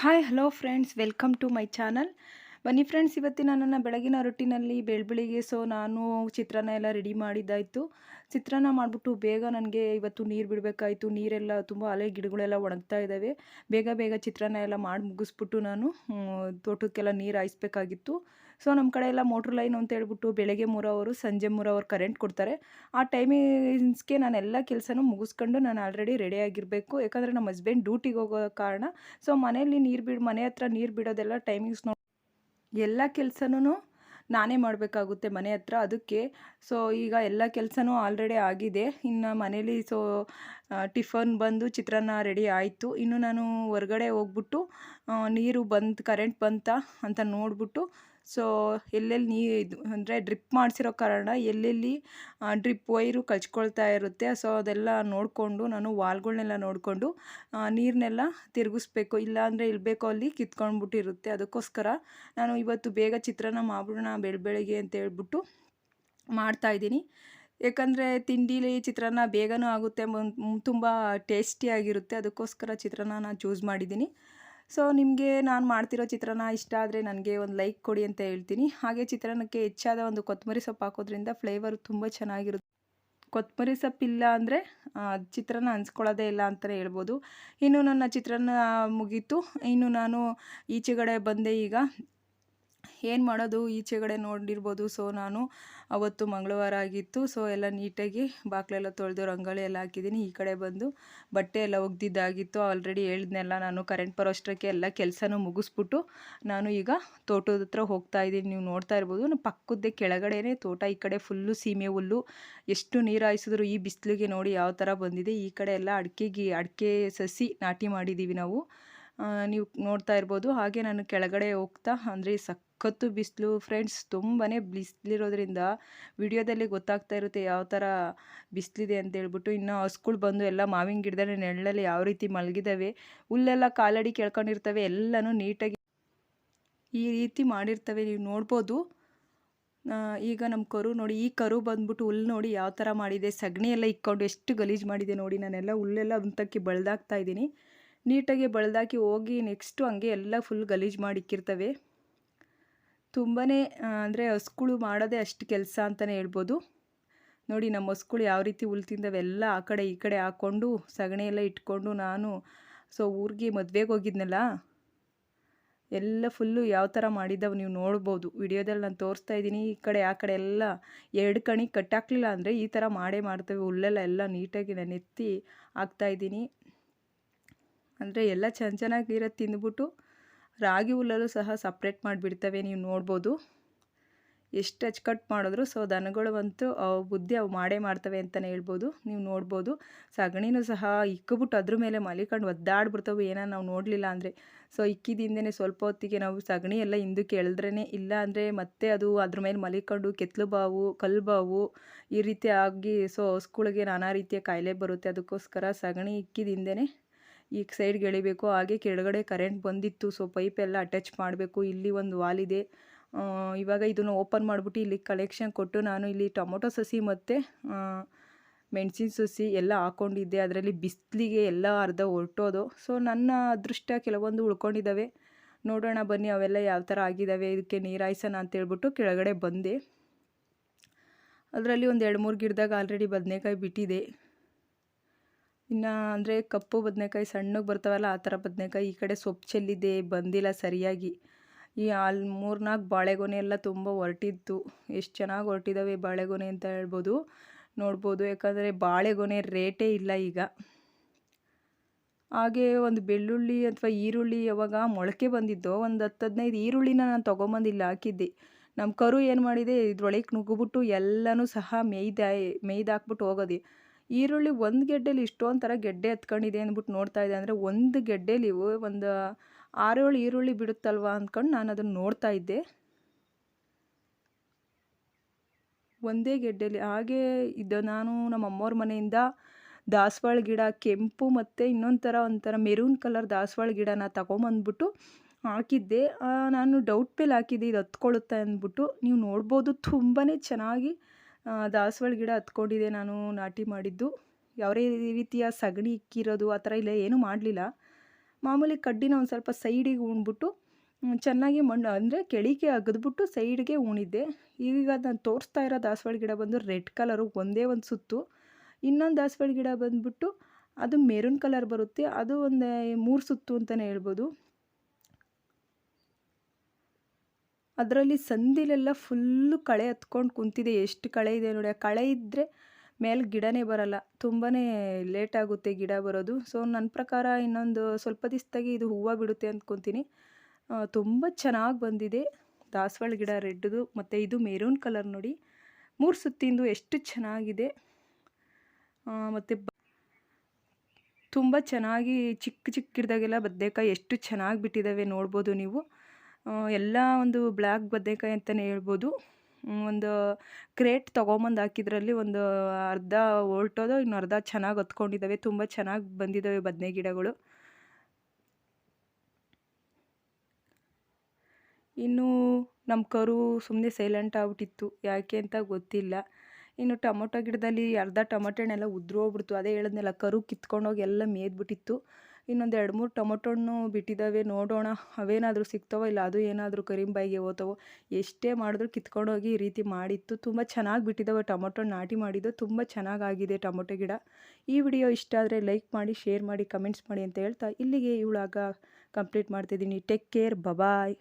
Hi hello friends, welcome to my channel. ಬನ್ನಿ friends, ಇವತ್ತಿನ ನನ್ನ ಬೆಳಗಿನ ರೊಟ್ಟಿನಲ್ಲಿ ಬೆಳಬೆಳಿಗ್ಗೆ ನಾನು ಚಿತ್ರಾನ್ನ ಎಲ್ಲ ರೆಡಿ ಮಾಡಿದ್ದಾಯಿತು. ಚಿತ್ರಾನ್ನ ಮಾಡಿಬಿಟ್ಟು ಬೇಗ ನನಗೆ ಇವತ್ತು ನೀರು ಬಿಡಬೇಕಾಯಿತು. ನೀರೆಲ್ಲ ತುಂಬ ಗಿಡಗಳೆಲ್ಲ ಒಣಗ್ತಾ ಇದ್ದಾವೆ. ಬೇಗ ಬೇಗ ಚಿತ್ರಾನ್ನ ಎಲ್ಲ ಮಾಡಿ ಮುಗಿಸ್ಬಿಟ್ಟು ನಾನು ತೋಟಕ್ಕೆಲ್ಲ ನೀರು ಹಾಯಿಸ್ಬೇಕಾಗಿತ್ತು. ನಮ್ಮ ಕಡೆ ಎಲ್ಲ ಮೋಟ್ರ್ ಲೈನ್ ಅಂತ ಹೇಳ್ಬಿಟ್ಟು ಬೆಳಗ್ಗೆ 3 ಅವರು ಸಂಜೆ 3 ಅವರ್ ಕರೆಂಟ್ ಕೊಡ್ತಾರೆ. ಆ ಟೈಮಿಂಗ್ಸ್ಗೆ ನಾನು ಎಲ್ಲ ಕೆಲಸನೂ ಮುಗಿಸ್ಕೊಂಡು ನಾನು ಆಲ್ರೆಡಿ ರೆಡಿ ಆಗಿರಬೇಕು. ಯಾಕಂದರೆ ನಮ್ಮ ಹಸ್ಬೆಂಡ್ ಡ್ಯೂಟಿಗೆ ಹೋಗೋ ಕಾರಣ ಮನೆಯಲ್ಲಿ ಮನೆ ಹತ್ರ ನೀರು ಬಿಡೋದೆಲ್ಲ ಟೈಮಿಂಗ್ಸ್ ಎಲ್ಲ ಕೆಲಸನೂ ನಾನೇ ಮಾಡಬೇಕಾಗುತ್ತೆ ಮನೆ ಹತ್ರ. ಅದಕ್ಕೆ ಈಗ ಎಲ್ಲ ಕೆಲಸನೂ ಆಲ್ರೆಡಿ ಆಗಿದೆ. ಇನ್ನು ಮನೇಲಿ ಟಿಫನ್ ಬಂದು ಚಿತ್ರಾನ್ನ ರೆಡಿ ಆಯಿತು. ಇನ್ನು ನಾನು ಹೊರಗಡೆ ಹೋಗ್ಬಿಟ್ಟು ನೀರು ಕರೆಂಟ್ ಬಂತಾ ಅಂತ ನೋಡಿಬಿಟ್ಟು ಎಲ್ಲೆಲ್ಲಿ ಇದು ಅಂದರೆ ಡ್ರಿಪ್ ಮಾಡಿಸಿರೋ ಕಾರಣ ಎಲ್ಲೆಲ್ಲಿ ಡ್ರಿಪ್ ವೈರು ಕಚ್ಕೊಳ್ತಾ ಇರುತ್ತೆ. ಅದೆಲ್ಲ ನೋಡಿಕೊಂಡು ನಾನು ವಾಲ್ಗಳನ್ನೆಲ್ಲ ನೋಡಿಕೊಂಡು ನೀರನ್ನೆಲ್ಲ ತಿರುಗಿಸ್ಬೇಕು. ಇಲ್ಲಾಂದರೆ ಇರಬೇಕು ಅಲ್ಲಿ ಕಿತ್ಕೊಂಡ್ಬಿಟ್ಟಿರುತ್ತೆ. ಅದಕ್ಕೋಸ್ಕರ ನಾನು ಇವತ್ತು ಬೇಗ ಚಿತ್ರಾನ್ನ ಮಾಡ್ಬಿಡೋಣ ಬೆಳಗ್ಗೆ ಅಂತ ಹೇಳ್ಬಿಟ್ಟು ಮಾಡ್ತಾಯಿದ್ದೀನಿ. ಯಾಕಂದರೆ ತಿಂಡಿಲಿ ಚಿತ್ರಾನ್ನ ಬೇಗನೂ ಆಗುತ್ತೆ, ತುಂಬ ಟೇಸ್ಟಿಯಾಗಿರುತ್ತೆ. ಅದಕ್ಕೋಸ್ಕರ ಚಿತ್ರಾನ್ನ ನಾನು ಚೂಸ್ ಮಾಡಿದ್ದೀನಿ. ನಿಮಗೆ ನಾನು ಮಾಡ್ತಿರೋ ಚಿತ್ರಾನ್ನ ಇಷ್ಟ ಆದರೆ ನನಗೆ ಒಂದು ಲೈಕ್ ಕೊಡಿ ಅಂತ ಹೇಳ್ತೀನಿ. ಹಾಗೆ ಚಿತ್ರಾನ್ನಕ್ಕೆ ಹೆಚ್ಚಾದ ಒಂದು ಕೊತ್ತಂಬರಿ ಸೊಪ್ಪು ಹಾಕೋದ್ರಿಂದ ಫ್ಲೇವರ್ ತುಂಬ ಚೆನ್ನಾಗಿರುತ್ತೆ. ಕೊತ್ತಂಬರಿ ಸೊಪ್ಪಿಲ್ಲ ಅಂದರೆ ಚಿತ್ರಾನ್ನ ಅನ್ಸ್ಕೊಳ್ಳೋದೇ ಇಲ್ಲ ಅಂತಲೇ ಹೇಳ್ಬೋದು. ಇನ್ನು ನನ್ನ ಚಿತ್ರಾನ್ನ ಮುಗೀತು. ಇನ್ನು ನಾನು ಈಚೆಗಡೆ ಬಂದೆ. ಈಗ ಏನು ಮಾಡೋದು ಈಚೆಗಡೆ ನೋಡಿರ್ಬೋದು. ನಾನು ಅವತ್ತು ಮಂಗಳವಾರ ಆಗಿತ್ತು. ಎಲ್ಲ ನೀಟಾಗಿ ಬಾಗಿಲೆಲ್ಲ ತೊಳೆದು ರಂಗೋಲಿ ಎಲ್ಲ ಹಾಕಿದ್ದೀನಿ. ಈ ಕಡೆ ಬಂದು ಬಟ್ಟೆ ಎಲ್ಲ ಒಗ್ದಿದ್ದಾಗಿತ್ತು. ಆಲ್ರೆಡಿ ಹೇಳಿದ್ನೆಲ್ಲ ನಾನು ಕರೆಂಟ್ ಬರೋಷ್ಟಕ್ಕೆ ಎಲ್ಲ ಕೆಲಸನೂ ಮುಗಿಸ್ಬಿಟ್ಟು ನಾನು ಈಗ ತೋಟದ ಹತ್ರ ಹೋಗ್ತಾ ಇದ್ದೀನಿ. ನೀವು ನೋಡ್ತಾ ಇರ್ಬೋದು, ನಮ್ಮ ಪಕ್ಕದ್ದೇ ಕೆಳಗಡೆನೇ ತೋಟ. ಈ ಕಡೆ ಫುಲ್ಲು ಸೀಮೆ ಹುಲ್ಲು. ಎಷ್ಟು ನೀರು ಹಾಯಿಸಿದ್ರು ಈ ಬಿಸಿಲಿಗೆ ನೋಡಿ ಯಾವ ಥರ ಬಂದಿದೆ. ಈ ಕಡೆ ಎಲ್ಲ ಅಡಿಕೆ ಸಸಿ ನಾಟಿ ಮಾಡಿದ್ದೀವಿ ನಾವು. ನೀವು ನೋಡ್ತಾ ಇರ್ಬೋದು. ಹಾಗೆ ನಾನು ಕೆಳಗಡೆ ಹೋಗ್ತಾ ಅಂದರೆ ಸಖತ್ತು ಬಿಸಿಲು ಫ್ರೆಂಡ್ಸ್. ತುಂಬಾ ಬಿಸಿಲಿರೋದ್ರಿಂದ ವಿಡಿಯೋದಲ್ಲಿ ಗೊತ್ತಾಗ್ತಾ ಇರುತ್ತೆ ಯಾವ ಥರ ಬಿಸಿಲಿದೆ ಅಂತ ಹೇಳ್ಬಿಟ್ಟು. ಇನ್ನು ಹಸುಗಳು ಬಂದು ಎಲ್ಲ ಮಾವಿನ ಗಿಡದಲ್ಲಿ ನೆರಳಲ್ಲಿ ಯಾವ ರೀತಿ ಮಲಗಿದ್ದಾವೆ. ಹುಲ್ಲೆಲ್ಲ ಕಾಲಡಿ ಕೆಳ್ಕೊಂಡಿರ್ತವೆ. ಎಲ್ಲನೂ ನೀಟಾಗಿ ಈ ರೀತಿ ಮಾಡಿರ್ತವೆ, ನೀವು ನೋಡ್ಬೋದು. ಈಗ ನಮ್ಮ ಕರು ನೋಡಿ, ಈ ಕರು ಬಂದ್ಬಿಟ್ಟು ಹುಲ್ಲು ನೋಡಿ ಯಾವ ಥರ ಮಾಡಿದೆ. ಸಗಣಿ ಎಲ್ಲ ಇಕ್ಕೊಂಡು ಎಷ್ಟು ಗಲೀಜು ಮಾಡಿದೆ ನೋಡಿ. ನಾನೆಲ್ಲ ಹುಲ್ಲೆಲ್ಲ ಉಂತಕ್ಕೆ ಬಳ್ದಾಕ್ತಾ ಇದ್ದೀನಿ. ನೀಟಾಗಿ ಬಳ್ದಾಕಿ ಹೋಗಿ ನೆಕ್ಸ್ಟು ಹಂಗೆ ಎಲ್ಲ ಫುಲ್ ಗಲೀಜು ಮಾಡಿ ಇಕ್ಕಿರ್ತವೆ. ತುಂಬಾ ಅಂದರೆ ಹಸುಗಳು ಮಾಡೋದೇ ಅಷ್ಟು ಕೆಲಸ ಅಂತಲೇ ಹೇಳ್ಬೋದು. ನೋಡಿ ನಮ್ಮ ಹಸುಗಳು ಯಾವ ರೀತಿ ಹುಲ್ಲು ತಿಂದವೆಲ್ಲ ಆ ಕಡೆ ಈ ಕಡೆ ಹಾಕ್ಕೊಂಡು ಸಗಣಿ ಎಲ್ಲ ಇಟ್ಕೊಂಡು ನಾನು ಊರಿಗೆ ಮದುವೆಗೆ ಹೋಗಿದ್ನಲ್ಲ, ಎಲ್ಲ ಫುಲ್ಲು ಯಾವ ಥರ ಮಾಡಿದ್ದಾವೆ ನೀವು ನೋಡ್ಬೋದು. ವಿಡಿಯೋದಲ್ಲಿ ನಾನು ತೋರಿಸ್ತಾ ಇದ್ದೀನಿ. ಈ ಕಡೆ ಆ ಕಡೆ ಎಲ್ಲ 2 ಕಣಿ ಕಟ್ಟಾಕಲಿಲ್ಲ ಅಂದರೆ ಈ ಥರ ಮಾಡ್ತೇವೆ. ಹುಲ್ಲೆಲ್ಲ ಎಲ್ಲ ನೀಟಾಗಿ ನಾನು ಎತ್ತಿ ಹಾಕ್ತಾಯಿದ್ದೀನಿ. ಅಂದರೆ ಎಲ್ಲ ಚೆನ್ನಾಗಿರೋದು ತಿಂದ್ಬಿಟ್ಟು ರಾಗಿ ಹುಲ್ಲಲ್ಲೂ ಸಹ ಸಪ್ರೇಟ್ ಮಾಡಿಬಿಡ್ತವೆ. ನೀವು ನೋಡ್ಬೋದು ಎಷ್ಟು ಅಚ್ಚುಕಟ್ಟು ಮಾಡಿದ್ರು ದನಗಳು ಬುದ್ಧಿ ಅವು ಮಾಡ್ತವೆ ಅಂತಲೇ ಹೇಳ್ಬೋದು. ನೀವು ನೋಡ್ಬೋದು ಸಗಣಿನೂ ಸಹ ಇಕ್ಕಿಬಿಟ್ಟು ಅದ್ರ ಮೇಲೆ ಮಲಿಕೊಂಡು ಒದ್ದಾಡ್ಬಿಡ್ತವೆ ಏನಾರು ನಾವು ನೋಡಲಿಲ್ಲ ಅಂದರೆ. ಇಕ್ಕಿದಿಂದನೇ ಸ್ವಲ್ಪ ಹೊತ್ತಿಗೆ ನಾವು ಸಗಣಿ ಎಲ್ಲ ಹಿಂದಕ್ಕೆ ಎಳೆದ್ರೇ, ಇಲ್ಲ ಅಂದರೆ ಮತ್ತೆ ಅದು ಅದ್ರ ಮೇಲೆ ಮಲಿಕೊಂಡು ಕೆತ್ತಲು ಬಾವು, ಕಲ್ಲು ಬಾವು ಈ ರೀತಿ ಆಗಿ ಹಸುಗಳಿಗೆ ನಾನಾ ರೀತಿಯ ಕಾಯಿಲೆ ಬರುತ್ತೆ. ಅದಕ್ಕೋಸ್ಕರ ಸಗಣಿ ಇಕ್ಕಿದಿಂದನೇ ಈಗ ಸೈಡ್ಗೆ ಎಳಿಬೇಕು. ಹಾಗೆ ಕೆಳಗಡೆ ಕರೆಂಟ್ ಬಂದಿತ್ತು. ಪೈಪೆಲ್ಲ ಅಟ್ಯಾಚ್ ಮಾಡಬೇಕು. ಇಲ್ಲಿ ಒಂದು ವಾಲಿದೆ. ಇವಾಗ ಇದನ್ನು ಓಪನ್ ಮಾಡಿಬಿಟ್ಟು ಇಲ್ಲಿ ಕಲೆಕ್ಷನ್ ಕೊಟ್ಟು ನಾನು ಇಲ್ಲಿ ಟೊಮೊಟೊ ಸಸಿ ಮತ್ತು ಮೆಣಸಿನ ಸಸಿ ಎಲ್ಲ ಹಾಕ್ಕೊಂಡಿದ್ದೆ. ಅದರಲ್ಲಿ ಬಿಸಿಲಿಗೆ ಎಲ್ಲ ಅರ್ಧ ಹೊರಟೋದು. ನನ್ನ ಅದೃಷ್ಟ ಕೆಲವೊಂದು ಉಳ್ಕೊಂಡಿದ್ದಾವೆ. ನೋಡೋಣ ಬನ್ನಿ ಅವೆಲ್ಲ ಯಾವ ಥರ ಆಗಿದ್ದಾವೆ, ಇದಕ್ಕೆ ನೀರು ಹಾಯ್ಸೋಣ ಅಂತೇಳ್ಬಿಟ್ಟು ಕೆಳಗಡೆ ಬಂದೆ. ಅದರಲ್ಲಿ ಒಂದು 2-3 ಗಿಡದಾಗ ಆಲ್ರೆಡಿ ಬದನೆಕಾಯಿ ಬಿಟ್ಟಿದೆ. ಇನ್ನು ಅಂದರೆ ಕಪ್ಪು ಬದನೆಕಾಯಿ ಸಣ್ಣಗೆ ಬರ್ತಾವಲ್ಲ ಆ ಥರ ಬದನೆಕಾಯಿ. ಈ ಕಡೆ ಸೊಪ್ಪು ಚೆಲ್ಲಿದೆ, ಬಂದಿಲ್ಲ ಸರಿಯಾಗಿ. ಈ 3-4 ಬಾಳೆಗೊನೆ ಎಲ್ಲ ತುಂಬ ಹೊರಟಿತ್ತು. ಎಷ್ಟು ಚೆನ್ನಾಗಿ ಹೊರಟಿದ್ದಾವೆ ಬಾಳೆಗೊನೆ ಅಂತ ಹೇಳ್ಬೋದು, ನೋಡ್ಬೋದು. ಯಾಕಂದರೆ ಬಾಳೆಗೊನೆ ರೇಟೇ ಇಲ್ಲ ಈಗ. ಹಾಗೆ ಒಂದು ಬೆಳ್ಳುಳ್ಳಿ ಅಥವಾ ಈರುಳ್ಳಿ ಯಾವಾಗ ಮೊಳಕೆ ಬಂದಿದ್ದೋ ಒಂದು 10-15 ಈರುಳ್ಳಿನ ನಾನು ತೊಗೊಂಬಂದಿಲ್ಲ ಹಾಕಿದ್ದೆ. ನಮ್ಮ ಕರು ಏನು ಮಾಡಿದೆ, ಇದ್ರೊಳಗೆ ನುಗ್ಗಿಬಿಟ್ಟು ಎಲ್ಲನೂ ಸಹ ಮೇಯ್ದಾಕ್ಬಿಟ್ಟು ಹೋಗೋದೆ. ಈರುಳ್ಳಿ ಒಂದು ಗೆಡ್ಡೆಲಿ ಇಷ್ಟೊಂದು ಥರ ಗೆಡ್ಡೆ ಹತ್ಕೊಂಡಿದೆ ಅಂದ್ಬಿಟ್ಟು ನೋಡ್ತಾ ಇದೆ. ಅಂದರೆ ಒಂದು ಗೆಡ್ಡೆಲಿ ಒಂದು 6-7 ಈರುಳ್ಳಿ ಬಿಡುತ್ತಲ್ವ ಅಂದ್ಕೊಂಡು ನಾನು ಅದನ್ನು ನೋಡ್ತಾ ಇದ್ದೆ ಒಂದೇ ಗೆಡ್ಡೆಲಿ. ಹಾಗೆ ಇದು ನಾನು ನಮ್ಮ ಅಮ್ಮವ್ರ ಮನೆಯಿಂದ ದಾಸವಾಳ ಗಿಡ ಕೆಂಪು ಮತ್ತು ಒಂಥರ ಮೆರೂನ್ ಕಲರ್ ದಾಸವಾಳ ಗಿಡನ ತಗೊಂಬಂದ್ಬಿಟ್ಟು ಹಾಕಿದ್ದೆ. ನಾನು ಡೌಟ್ ಮೇಲೆ ಹಾಕಿದ್ದೆ ಇದು ಹತ್ಕೊಳ್ಳುತ್ತೆ ಅಂದ್ಬಿಟ್ಟು. ನೀವು ನೋಡ್ಬೋದು ತುಂಬಾ ಚೆನ್ನಾಗಿ ದಾಸವಾಳ ಗಿಡ ಹತ್ಕೊಂಡಿದೆ. ನಾನು ನಾಟಿ ಮಾಡಿದ್ದು ಯಾವುದೇ ರೀತಿಯ ಸಗಣಿ ಇಕ್ಕಿರೋದು ಆ ಥರ ಇಲ್ಲ, ಏನೂ ಮಾಡಲಿಲ್ಲ. ಮಾಮೂಲಿ ಕಡ್ಡಿನ ಒಂದು ಸ್ವಲ್ಪ ಸೈಡಿಗೆ ಉಣ್ಬಿಟ್ಟು ಚೆನ್ನಾಗಿ ಮಣ್ಣು ಅಂದರೆ ಕೆಳಿಗೆ ಅಗದ್ಬಿಟ್ಟು ಸೈಡ್ಗೆ ಉಣಿದ್ದೆ. ಈಗ ನಾನು ತೋರಿಸ್ತಾ ಇರೋ ದಾಸವಾಳ ಗಿಡ ಬಂದು ರೆಡ್ ಕಲರು ಒಂದೇ ಒಂದು ಸುತ್ತು. ಇನ್ನೊಂದು ದಾಸವಾಳ ಗಿಡ ಬಂದ್ಬಿಟ್ಟು ಅದು ಮೆರೂನ್ ಕಲರ್ ಬರುತ್ತೆ, ಅದು ಒಂದು 3 ಸುತ್ತು ಅಂತಲೇ ಹೇಳ್ಬೋದು. ಅದರಲ್ಲಿ ಸಂದಿಲೆಲ್ಲ ಫುಲ್ಲು ಕಳೆ ಹತ್ಕೊಂಡು ಕುಂತಿದೆ. ಎಷ್ಟು ಕಳೆ ಇದೆ ನೋಡಿ. ಆ ಕಳೆ ಇದ್ದರೆ ಮೇಲೆ ಗಿಡನೇ ಬರಲ್ಲ, ತುಂಬಾ ಲೇಟಾಗುತ್ತೆ ಗಿಡ ಬರೋದು. ಸೊ ನನ್ನ ಪ್ರಕಾರ ಇನ್ನೊಂದು ಸ್ವಲ್ಪ ದಿವಸದಾಗೆ ಇದು ಹೂವು ಬಿಡುತ್ತೆ ಅಂದ್ಕೊತೀನಿ. ತುಂಬ ಚೆನ್ನಾಗಿ ಬಂದಿದೆ ದಾಸವಾಳ ಗಿಡ ರೆಡ್ದು. ಮತ್ತು ಇದು ಮೆರೂನ್ ಕಲರ್ ನೋಡಿ, 3 ಸುತ್ತಿಂದು ಎಷ್ಟು ಚೆನ್ನಾಗಿದೆ. ಮತ್ತು ತುಂಬ ಚೆನ್ನಾಗಿ ಚಿಕ್ಕ ಚಿಕ್ಕ ಗಿಡದಾಗೆಲ್ಲ ಬದನೆಕಾಯಿ ಎಷ್ಟು ಚೆನ್ನಾಗಿ ಬಿಟ್ಟಿದ್ದಾವೆ ನೋಡ್ಬೋದು ನೀವು. ಎಲ್ಲ ಒಂದು ಬ್ಲ್ಯಾಕ್ ಬದನೆಕಾಯಿ ಅಂತಲೇ ಹೇಳ್ಬೋದು. ಒಂದು ಕ್ರೇಟ್ ತೊಗೊಂಬಂದು ಹಾಕಿದ್ರಲ್ಲಿ ಒಂದು ಅರ್ಧ ಹೊರ್ಟೋದು, ಇನ್ನು ಅರ್ಧ ಚೆನ್ನಾಗಿ ಹತ್ಕೊಂಡಿದ್ದಾವೆ. ತುಂಬ ಚೆನ್ನಾಗಿ ಬಂದಿದ್ದಾವೆ ಬದನೆ ಗಿಡಗಳು. ಇನ್ನು ನಮ್ಮ ಕರು ಸುಮ್ಮನೆ ಸೈಲೆಂಟ್ ಆಗ್ಬಿಟ್ಟಿತ್ತು, ಯಾಕೆ ಅಂತ ಗೊತ್ತಿಲ್ಲ. ಇನ್ನು ಟೊಮೊಟೊ ಗಿಡದಲ್ಲಿ ಅರ್ಧ ಟೊಮೊಟೊ ಹಣ್ಣೆಲ್ಲ ಉದುರೋಗ್ಬಿಡ್ತು. ಅದೇ ಹೇಳಿದ್ನಲ್ಲ, ಕರು ಕಿತ್ಕೊಂಡೋಗಿ ಎಲ್ಲ ಮೇದ್ಬಿಟ್ಟಿತ್ತು. ಇನ್ನೊಂದು 2-3 ಟೊಮೊಟೊ ಹಣ್ಣು ಬಿಟ್ಟಿದ್ದಾವೆ, ನೋಡೋಣ ಅವೇನಾದರೂ ಸಿಗ್ತಾವೋ ಇಲ್ಲ ಅದು ಏನಾದರೂ ಕರಿಂಬಾಯಿಗೆ ಹೋಗ್ತಾವೋ. ಎಷ್ಟೇ ಮಾಡಿದ್ರು ಕಿತ್ಕೊಂಡೋಗಿ ಈ ರೀತಿ ಮಾಡಿತ್ತು. ತುಂಬ ಚೆನ್ನಾಗಿ ಬಿಟ್ಟಿದ್ದಾವೆ ಟೊಮೊಟೊ ಹಣ್ಣು ನಾಟಿ ಮಾಡಿದ್ದು. ತುಂಬ ಚೆನ್ನಾಗಾಗಿದೆ ಟೊಮೊಟೊ ಗಿಡ. ಈ ವಿಡಿಯೋ ಇಷ್ಟ ಆದರೆ ಲೈಕ್ ಮಾಡಿ, ಶೇರ್ ಮಾಡಿ, ಕಮೆಂಟ್ಸ್ ಮಾಡಿ ಅಂತ ಹೇಳ್ತಾ ಇಲ್ಲಿಗೆ ಇವಳಾಗ ಕಂಪ್ಲೀಟ್ ಮಾಡ್ತಿದ್ದೀನಿ. ಟೇಕ್ ಕೇರ್, ಬಾಯ್.